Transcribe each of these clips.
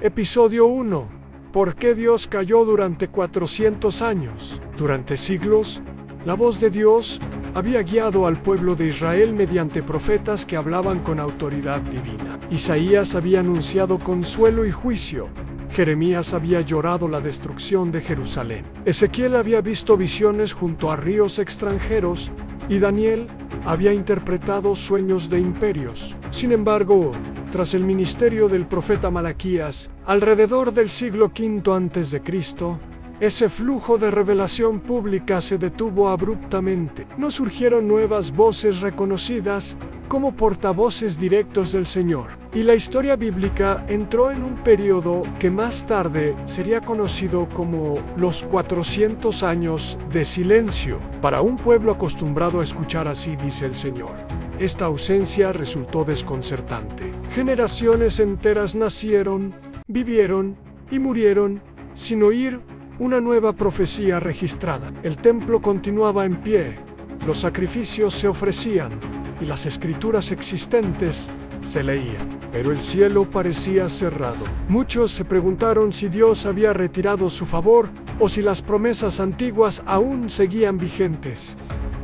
Episodio 1. ¿Por qué Dios cayó durante 400 años? Durante siglos, la voz de Dios había guiado al pueblo de Israel mediante profetas que hablaban con autoridad divina. Isaías había anunciado consuelo y juicio. Jeremías había llorado la destrucción de Jerusalén. Ezequiel había visto visiones junto a ríos extranjeros y Daniel había interpretado sueños de imperios. Sin embargo, tras el ministerio del profeta Malaquías, alrededor del siglo V a.C., ese flujo de revelación pública se detuvo abruptamente. No surgieron nuevas voces reconocidas como portavoces directos del Señor, y la historia bíblica entró en un periodo que más tarde sería conocido como los 400 años de silencio. Para un pueblo acostumbrado a escuchar así dice el Señor, esta ausencia resultó desconcertante. Generaciones enteras nacieron, vivieron y murieron sin oír una nueva profecía registrada. El templo continuaba en pie, los sacrificios se ofrecían y las escrituras existentes se leían, pero el cielo parecía cerrado. Muchos se preguntaron si Dios había retirado su favor o si las promesas antiguas aún seguían vigentes.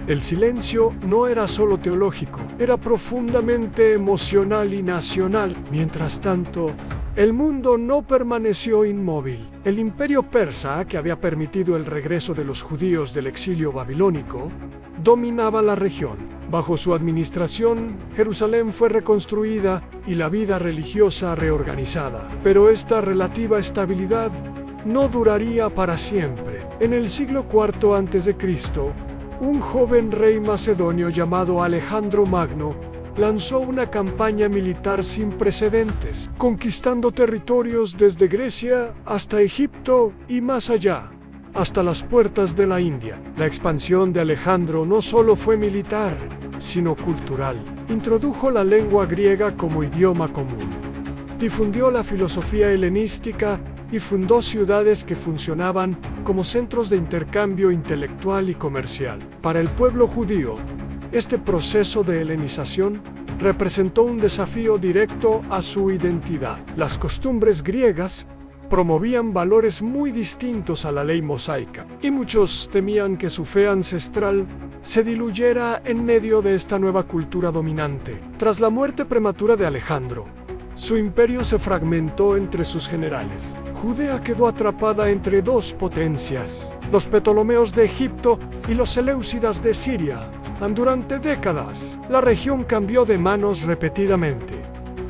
El silencio no era solo teológico, era profundamente emocional y nacional. Mientras tanto, el mundo no permaneció inmóvil. El imperio persa, que había permitido el regreso de los judíos del exilio babilónico, dominaba la región. Bajo su administración, Jerusalén fue reconstruida y la vida religiosa reorganizada. Pero esta relativa estabilidad no duraría para siempre. En el siglo IV a.C., un joven rey macedonio llamado Alejandro Magno lanzó una campaña militar sin precedentes, conquistando territorios desde Grecia hasta Egipto y más allá, hasta las puertas de la India. La expansión de Alejandro no solo fue militar, sino cultural. Introdujo la lengua griega como idioma común, difundió la filosofía helenística y fundó ciudades que funcionaban como centros de intercambio intelectual y comercial. Para el pueblo judío, este proceso de helenización representó un desafío directo a su identidad. Las costumbres griegas promovían valores muy distintos a la ley mosaica, y muchos temían que su fe ancestral se diluyera en medio de esta nueva cultura dominante. Tras la muerte prematura de Alejandro, su imperio se fragmentó entre sus generales. Judea quedó atrapada entre dos potencias, los Ptolomeos de Egipto y los Seleucidas de Siria. Durante décadas, la región cambió de manos repetidamente,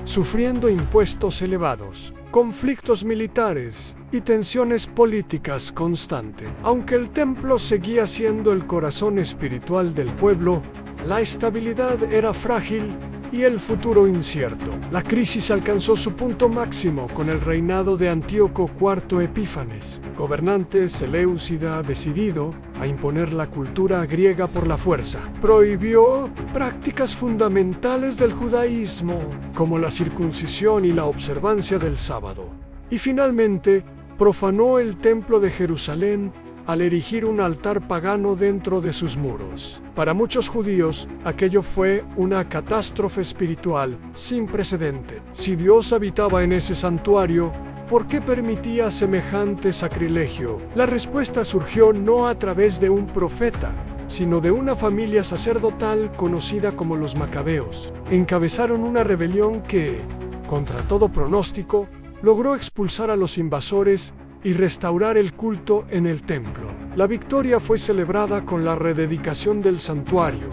sufriendo impuestos elevados, conflictos militares y tensiones políticas constantes. Aunque el templo seguía siendo el corazón espiritual del pueblo, la estabilidad era frágil y el futuro incierto. La crisis alcanzó su punto máximo con el reinado de Antíoco IV Epífanes, gobernante seleucida decidido a imponer la cultura griega por la fuerza. Prohibió prácticas fundamentales del judaísmo, como la circuncisión y la observancia del sábado. Y finalmente, profanó el templo de Jerusalén al erigir un altar pagano dentro de sus muros. Para muchos judíos, aquello fue una catástrofe espiritual sin precedente. Si Dios habitaba en ese santuario, ¿por qué permitía semejante sacrilegio? La respuesta surgió no a través de un profeta, sino de una familia sacerdotal conocida como los Macabeos. Encabezaron una rebelión que, contra todo pronóstico, logró expulsar a los invasores y restaurar el culto en el templo. La victoria fue celebrada con la rededicación del santuario,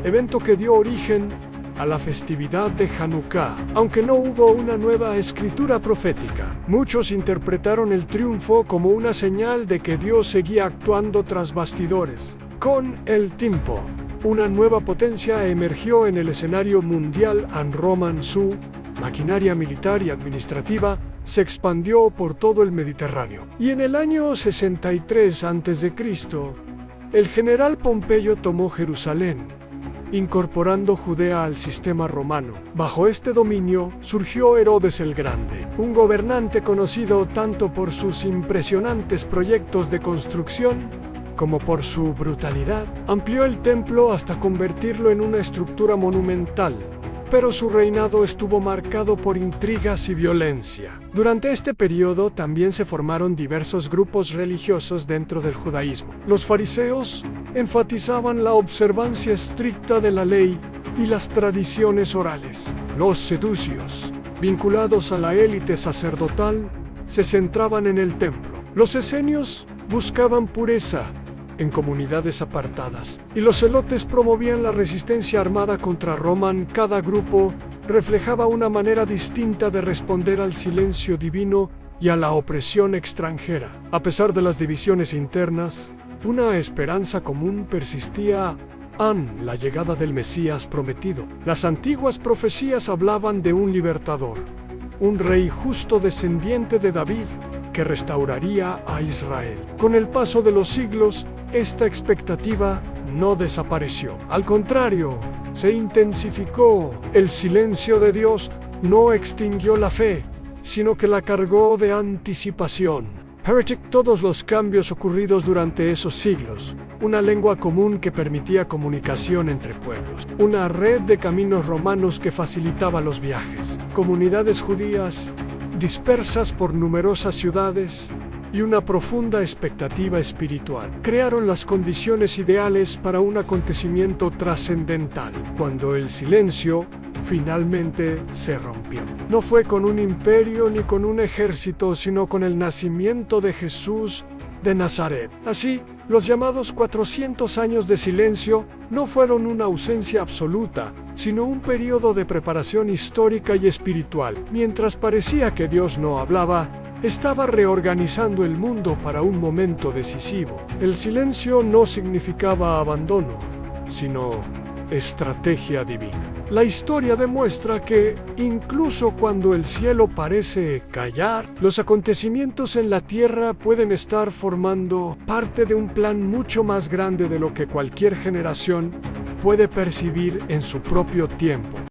evento que dio origen a la festividad de Hanukkah. Aunque no hubo una nueva escritura profética, muchos interpretaron el triunfo como una señal de que Dios seguía actuando tras bastidores. Con el tiempo, una nueva potencia emergió en el escenario mundial. Roman su maquinaria militar y administrativa se expandió por todo el Mediterráneo. Y en el año 63 a.C., el general Pompeyo tomó Jerusalén, incorporando Judea al sistema romano. Bajo este dominio surgió Herodes el Grande, un gobernante conocido tanto por sus impresionantes proyectos de construcción como por su brutalidad. Amplió el templo hasta convertirlo en una estructura monumental, pero su reinado estuvo marcado por intrigas y violencia. Durante este periodo también se formaron diversos grupos religiosos dentro del judaísmo. Los fariseos enfatizaban la observancia estricta de la ley y las tradiciones orales. Los seducios, vinculados a la élite sacerdotal, se centraban en el templo. Los esenios buscaban pureza en comunidades apartadas, y los celotes promovían la resistencia armada contra Roma. Cada grupo reflejaba una manera distinta de responder al silencio divino y a la opresión extranjera. A pesar de las divisiones internas, una esperanza común persistía: la llegada del Mesías prometido. Las antiguas profecías hablaban de un libertador, un rey justo descendiente de David, que restauraría a Israel. Con el paso de los siglos, esta expectativa no desapareció. Al contrario, se intensificó. El silencio de Dios no extinguió la fe, sino que la cargó de anticipación. Heretic, todos los cambios ocurridos durante esos siglos, una lengua común que permitía comunicación entre pueblos, una red de caminos romanos que facilitaba los viajes, comunidades judías dispersas por numerosas ciudades y una profunda expectativa espiritual, crearon las condiciones ideales para un acontecimiento trascendental. Cuando el silencio finalmente se rompió, no fue con un imperio ni con un ejército, sino con el nacimiento de Jesús de Nazaret. Así, los llamados 400 años de silencio no fueron una ausencia absoluta, sino un periodo de preparación histórica y espiritual. Mientras parecía que Dios no hablaba, estaba reorganizando el mundo para un momento decisivo. El silencio no significaba abandono, sino estrategia divina. La historia demuestra que, incluso cuando el cielo parece callar, los acontecimientos en la tierra pueden estar formando parte de un plan mucho más grande de lo que cualquier generación puede percibir en su propio tiempo.